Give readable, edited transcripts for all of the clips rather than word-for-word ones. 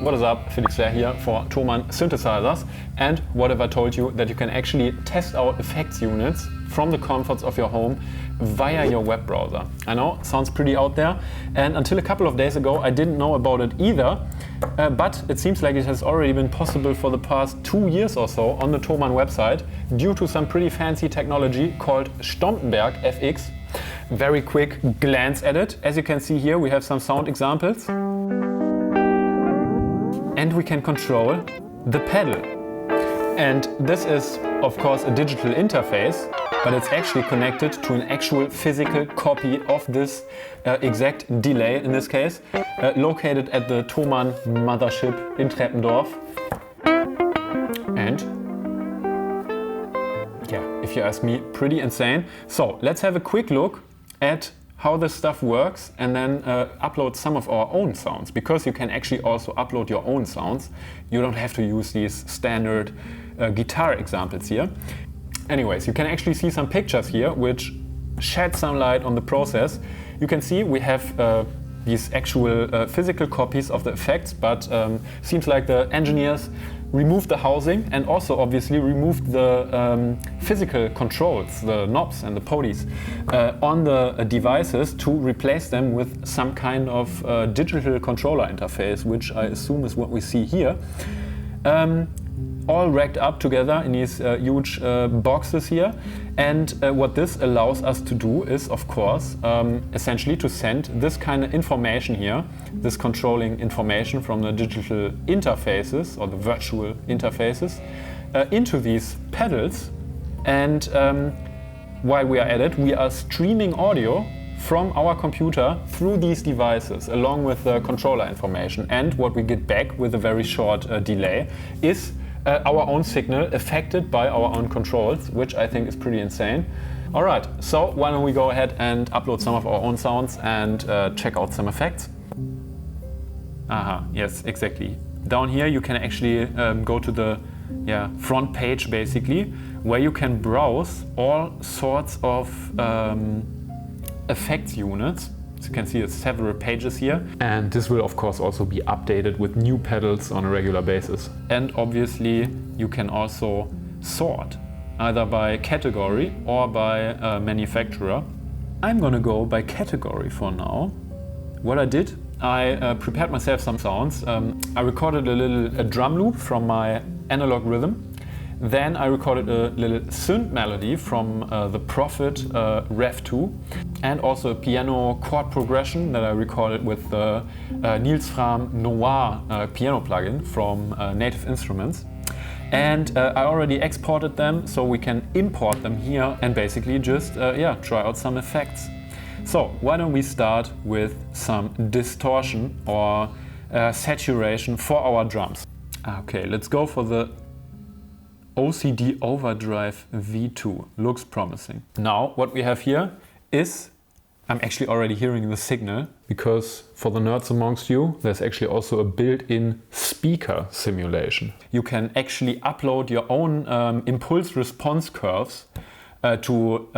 what is up? Felix here for Thomann synthesizers. And what if I told you that you can actually test out effects units from the comforts of your home via your web browser? I know, sounds pretty out there, and until a couple of days ago I didn't know about it either, but it seems like it has already been possible for the past 2 years or so on the Thomann website due to some pretty fancy technology called Stompenberg FX. Very quick glance at it. As you can see here, we have some sound examples. And we can control the pedal. And this is, of course, a digital interface, but it's actually connected to an actual physical copy of this exact delay, in this case, located at the Thomann mothership in Treppendorf. And yeah, if you ask me, pretty insane. So let's have a quick look at how this stuff works and then upload some of our own sounds, because you can actually also upload your own sounds. You don't have to use these standard guitar examples here. Anyways, you can actually see some pictures here which shed some light on the process. You can see we have these actual physical copies of the effects, but seems like the engineers removed the housing and also obviously removed the physical controls, the knobs and the podies on the devices to replace them with some kind of digital controller interface, which I assume is what we see here. All racked up together in these huge boxes here. And what this allows us to do is, of course, essentially to send this kind of information here, this controlling information from the digital interfaces or the virtual interfaces into these pedals. And while we are at it, we are streaming audio from our computer through these devices along with the controller information. And what we get back with a very short delay is our own signal affected by our own controls, which I think is pretty insane. Alright, so why don't we go ahead and upload some of our own sounds and check out some effects. Aha, yes, exactly. Down here you can actually go to the front page basically, where you can browse all sorts of effects units. You can see it's several pages here, and this will of course also be updated with new pedals on a regular basis. And obviously you can also sort either by category or by manufacturer. I'm gonna go by category for now. What I did, I prepared myself some sounds. I recorded a drum loop from my analog rhythm. Then I recorded a little synth melody from the Prophet Rev2, and also a piano chord progression that I recorded with the Niels Fram Noir piano plugin from Native Instruments. And I already exported them, so we can import them here and basically just try out some effects. So why don't we start with some distortion or saturation for our drums. Okay, let's go for the OCD Overdrive V2. Looks promising. Now what we have here is, I'm actually already hearing the signal, because for the nerds amongst you, there's actually also a built-in speaker simulation. You can actually upload your own impulse response curves to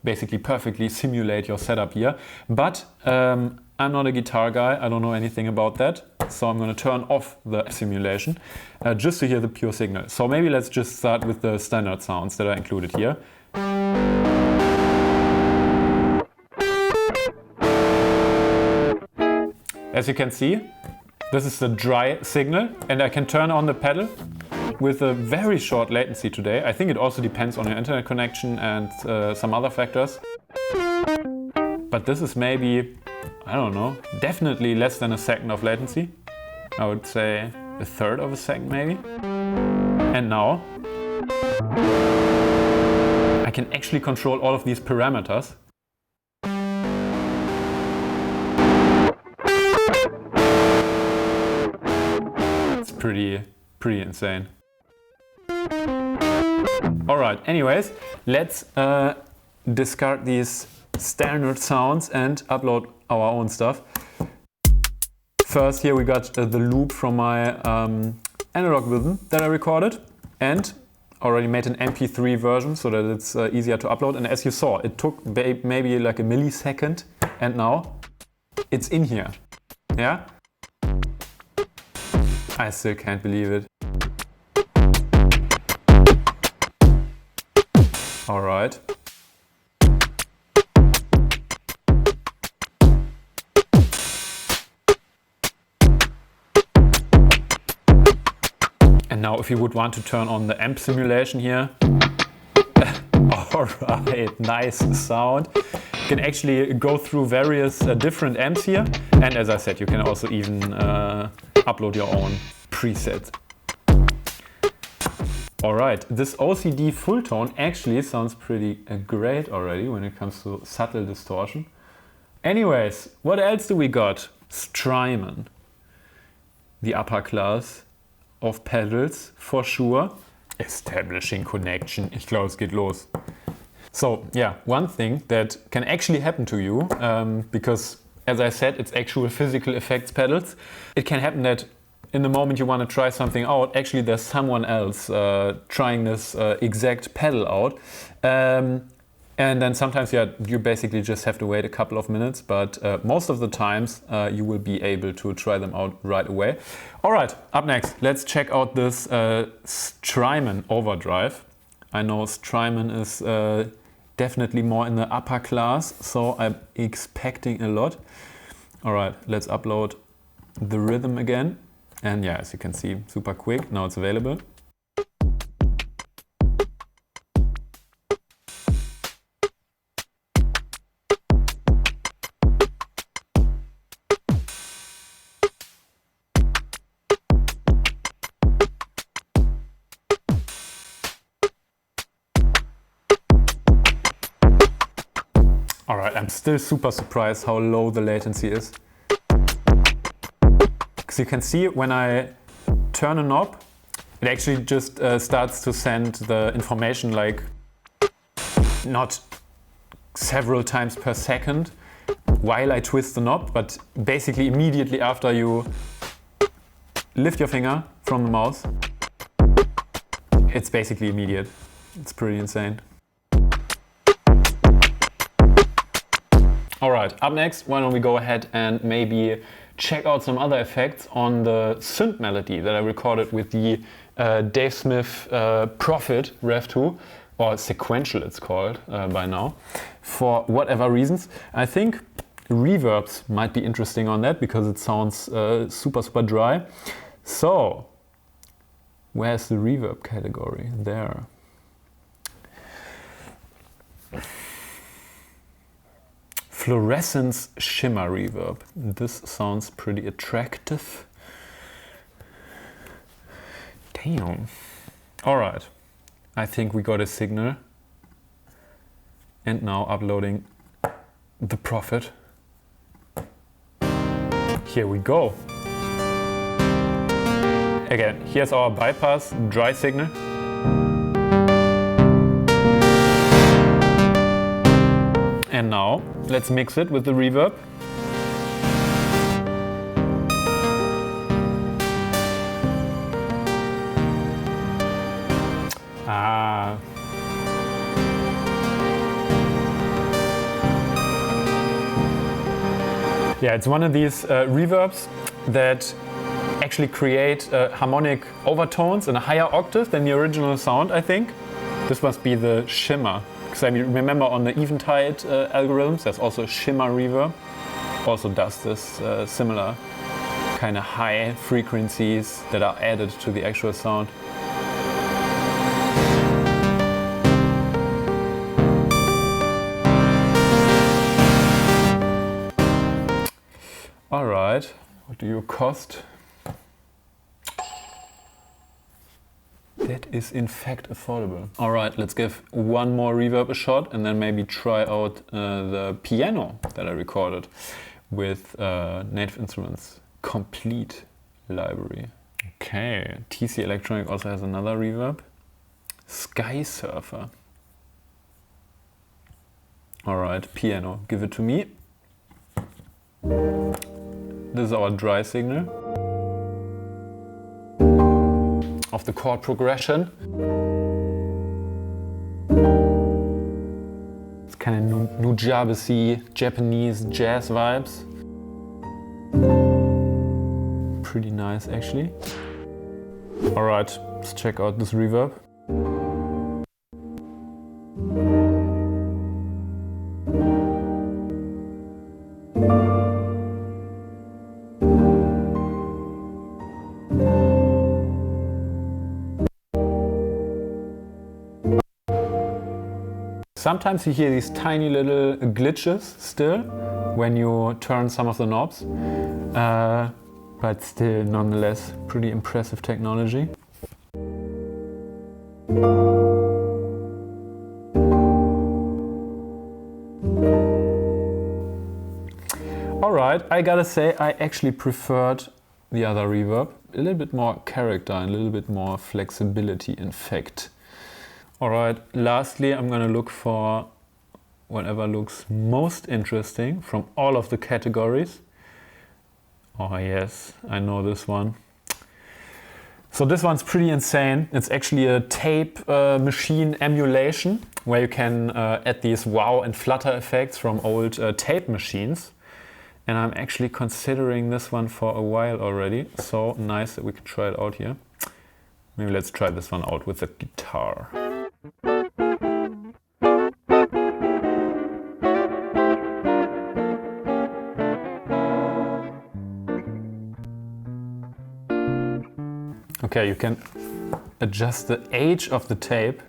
basically perfectly simulate your setup here. But I'm not a guitar guy, I don't know anything about that, so I'm going to turn off the simulation just to hear the pure signal. So maybe let's just start with the standard sounds that are included here. As you can see, this is the dry signal, and I can turn on the pedal with a very short latency today. I think it also depends on your internet connection and some other factors. But this is maybe, I don't know, definitely less than a second of latency. I would say a third of a second maybe. And now I can actually control all of these parameters. It's pretty insane. Alright, anyways, let's discard these standard sounds and upload our own stuff. First, here we got the loop from my analog rhythm that I recorded, and already made an MP3 version so that it's easier to upload. And as you saw, it took maybe like a millisecond, and now it's in here. Yeah? I still can't believe it. All right. And now if you would want to turn on the amp simulation here. All right, nice sound. You can actually go through various different amps here. And as I said, you can also even upload your own presets. All right, this OCD Fulltone actually sounds pretty great already when it comes to subtle distortion. Anyways, what else do we got? Strymon, the upper class of pedals for sure. Establishing connection. Ich glaube, es geht los. So yeah, one thing that can actually happen to you, because as I said, it's actual physical effects pedals. It can happen that in the moment you want to try something out, actually there's someone else trying this exact pedal out. And then sometimes you basically just have to wait a couple of minutes, but most of the times you will be able to try them out right away. All right, up next, let's check out this Strymon Overdrive. I know Strymon is definitely more in the upper class, so I'm expecting a lot. All right, let's upload the rhythm again. And yeah, as you can see, super quick, now it's available. All right, I'm still super surprised how low the latency is. Because you can see when I turn a knob, it actually just starts to send the information like not several times per second while I twist the knob, but basically immediately after you lift your finger from the mouse, it's basically immediate. It's pretty insane. All right, up next, why don't we go ahead and maybe check out some other effects on the synth melody that I recorded with the Dave Smith Prophet Rev2, or Sequential it's called by now, for whatever reasons. I think reverbs might be interesting on that because it sounds super dry. So, where's the reverb category? There. Fluorescence Shimmer reverb. This sounds pretty attractive. Damn. All right. I think we got a signal. And now uploading the Prophet. Here we go. Again, here's our bypass dry signal. And now, let's mix it with the reverb. Yeah, it's one of these reverbs that actually create harmonic overtones in a higher octave than the original sound, I think. This must be the Shimmer. Because I remember on the Eventide algorithms, there's also a Shimmer reverb. Also does this similar kind of high frequencies that are added to the actual sound. All right, what do you cost? That is in fact affordable. All right, let's give one more reverb a shot and then maybe try out the piano that I recorded with Native Instruments complete library. Okay, TC Electronic also has another reverb. Skysurfer. All right, piano, give it to me. This is our dry signal of the chord progression. It's kind of Nujabesi, Japanese jazz vibes. Pretty nice actually. Alright, let's check out this reverb. Sometimes you hear these tiny little glitches still when you turn some of the knobs, but still nonetheless pretty impressive technology. Alright, I gotta say I actually preferred the other reverb. A little bit more character and a little bit more flexibility in fact. Alright, lastly I'm gonna look for whatever looks most interesting from all of the categories. Oh yes, I know this one. So this one's pretty insane. It's actually a tape machine emulation where you can add these wow and flutter effects from old tape machines. And I'm actually considering this one for a while already. So nice that we can try it out here. Maybe let's try this one out with the guitar. Okay, you can adjust the age of the tape.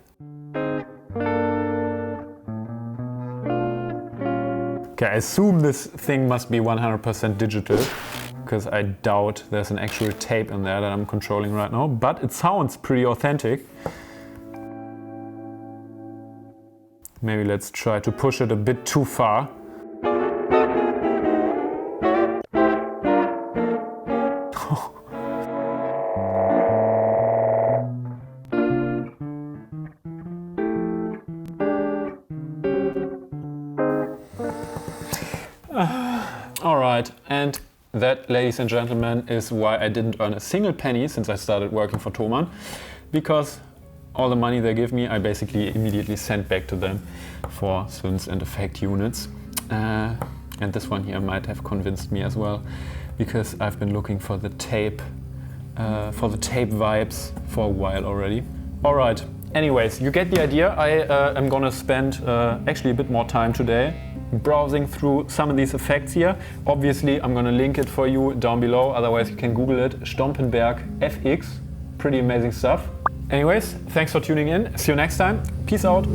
Okay, I assume this thing must be 100% digital, because I doubt there's an actual tape in there that I'm controlling right now, but it sounds pretty authentic. Maybe let's try to push it a bit too far. Alright, and that, ladies and gentlemen, is why I didn't earn a single penny since I started working for Thomann, because all the money they give me I basically immediately send back to them for synths and effect units. And this one here might have convinced me as well, because I've been looking for the tape vibes for a while already. Alright, anyways, you get the idea. I am gonna spend actually a bit more time today browsing through some of these effects here. Obviously, I'm gonna link it for you down below, otherwise you can Google it. Stompenberg FX, pretty amazing stuff. Anyways, thanks for tuning in. See you next time. Peace out.